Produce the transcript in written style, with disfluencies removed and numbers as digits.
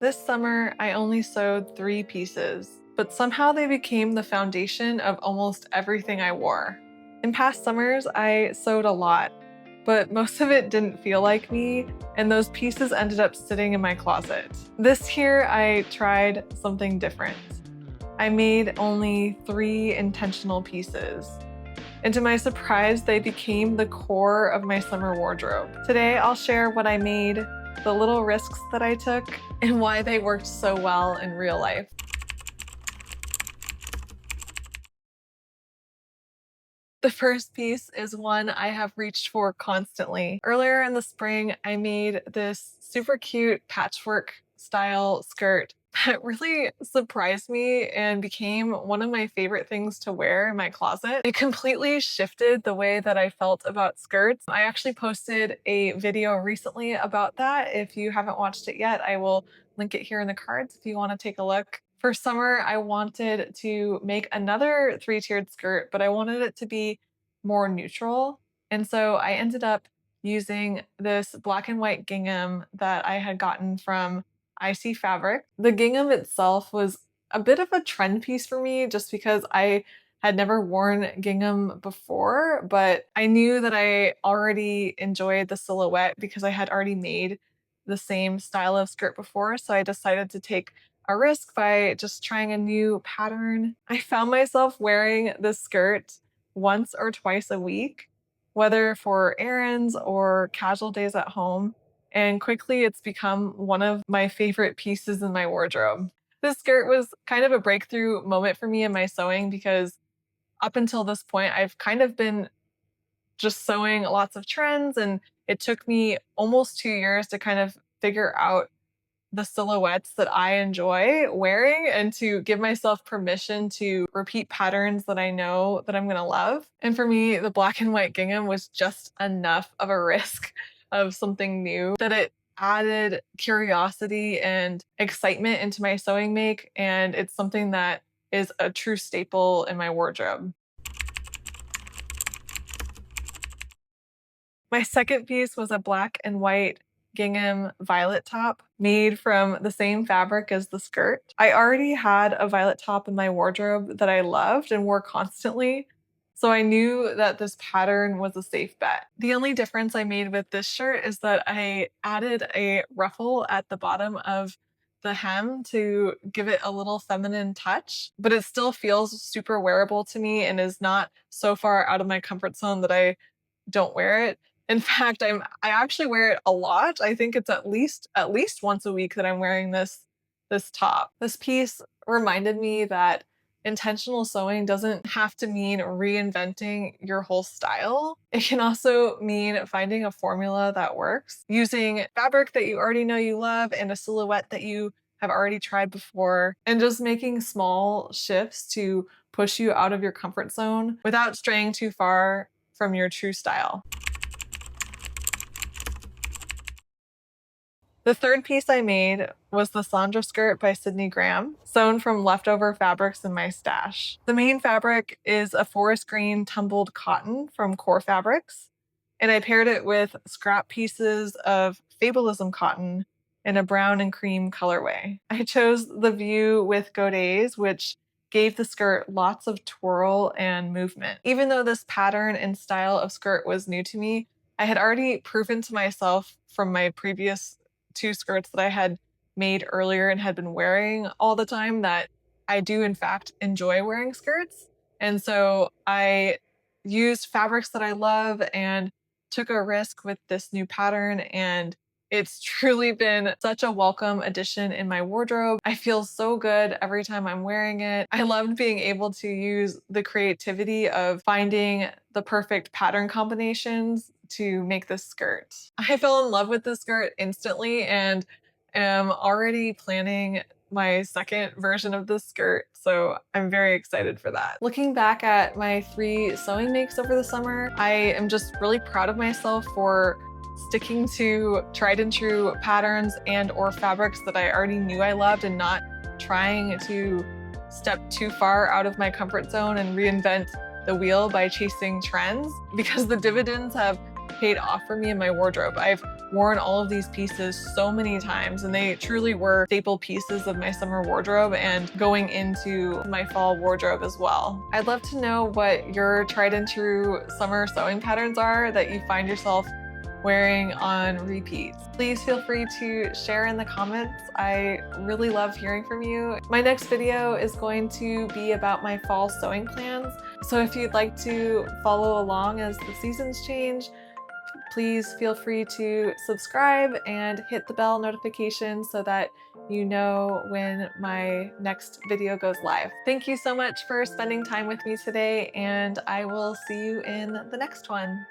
This summer, I only sewed 3 pieces, but somehow they became the foundation of almost everything I wore. In past summers, I sewed a lot, but most of it didn't feel like me, and those pieces ended up sitting in my closet. This year, I tried something different. I made only 3 intentional pieces. And to my surprise, they became the core of my summer wardrobe. Today, I'll share what I made, the little risks that I took, and why they worked so well in real life. The first piece is one I have reached for constantly. Earlier in the spring, I made this super cute patchwork style skirt that really surprised me and became one of my favorite things to wear in my closet. It completely shifted the way that I felt about skirts. I actually posted a video recently about that. If you haven't watched it yet, I will link it here in the cards if you want to take a look. For summer, I wanted to make another 3-tiered skirt, but I wanted it to be more neutral. And so I ended up using this black and white gingham that I had gotten from Icy Fabric. The gingham itself was a bit of a trend piece for me just because I had never worn gingham before, but I knew that I already enjoyed the silhouette because I had already made the same style of skirt before. So I decided to take a risk by just trying a new pattern. I found myself wearing this skirt once or twice a week, whether for errands or casual days at home. And quickly it's become one of my favorite pieces in my wardrobe. This skirt was kind of a breakthrough moment for me in my sewing because up until this point, I've kind of been just sewing lots of trends, and it took me almost 2 years to kind of figure out the silhouettes that I enjoy wearing and to give myself permission to repeat patterns that I know that I'm gonna love. And for me, the black and white gingham was just enough of a risk of something new that it added curiosity and excitement into my sewing make, and it's something that is a true staple in my wardrobe. My second piece was a black and white gingham violet top made from the same fabric as the skirt. I already had a violet top in my wardrobe that I loved and wore constantly, so I knew that this pattern was a safe bet. The only difference I made with this shirt is that I added a ruffle at the bottom of the hem to give it a little feminine touch, but it still feels super wearable to me and is not so far out of my comfort zone that I don't wear it. In fact, I actually wear it a lot. I think it's at least once a week that I'm wearing this top. This piece reminded me that intentional sewing doesn't have to mean reinventing your whole style. It can also mean finding a formula that works, using fabric that you already know you love and a silhouette that you have already tried before, and just making small shifts to push you out of your comfort zone without straying too far from your true style. The third piece I made was the Saundra skirt by Sydney Graham, sewn from leftover fabrics in my stash. The main fabric is a forest green tumbled cotton from Core Fabrics, and I paired it with scrap pieces of Fabulism cotton in a brown and cream colorway. I chose the view with godets, which gave the skirt lots of twirl and movement. Even though this pattern and style of skirt was new to me, I had already proven to myself from my previous 2 skirts that I had made earlier and had been wearing all the time that I do in fact enjoy wearing skirts. And so I used fabrics that I love and took a risk with this new pattern, and it's truly been such a welcome addition in my wardrobe. I feel so good every time I'm wearing it. I loved being able to use the creativity of finding the perfect pattern combinations to make this skirt. I fell in love with this skirt instantly and am already planning my second version of this skirt, so I'm very excited for that. Looking back at my 3 sewing makes over the summer, I am just really proud of myself for sticking to tried and true patterns and or fabrics that I already knew I loved and not trying to step too far out of my comfort zone and reinvent the wheel by chasing trends, because the dividends have paid off for me in my wardrobe. I've worn all of these pieces so many times, and they truly were staple pieces of my summer wardrobe and going into my fall wardrobe as well. I'd love to know what your tried and true summer sewing patterns are that you find yourself wearing on repeats. Please feel free to share in the comments. I really love hearing from you. My next video is going to be about my fall sewing plans. So if you'd like to follow along as the seasons change, please feel free to subscribe and hit the bell notification so that you know when my next video goes live. Thank you so much for spending time with me today, and I will see you in the next one.